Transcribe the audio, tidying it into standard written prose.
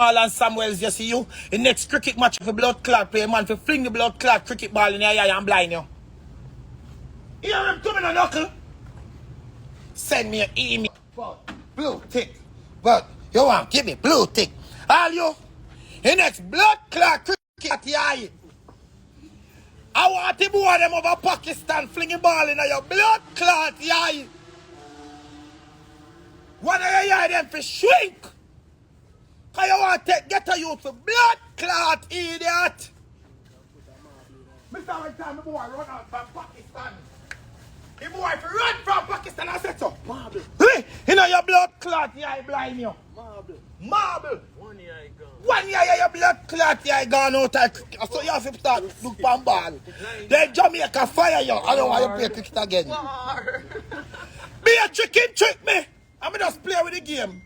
Marlon Samuels, you see you. The next cricket match for blood clot play, man, for fling the blood clot cricket ball in your eye and blind you. Hear him to me no knuckle? Send me an email. Blue tick. But you want give me blue tick. All you. The next blood clot cricket at your eye. I want the boy them over Pakistan flinging ball in your blood clot eye. One of your eye them for shrink. Cause you want to get a youth for blood clot, idiot. Mr. One time the boy run out from Pakistan. The boy if run from Pakistan I said so. Marble. Hey, you know your blood clot, your eye blind you. Marble. Marble. 1 year I gone. 1 year your blood clot, your eye gone out. So you have to start look for ball. Then Jamaica fire you. I don't want you to play cricket again. Be a trick me. I'm just play with the game.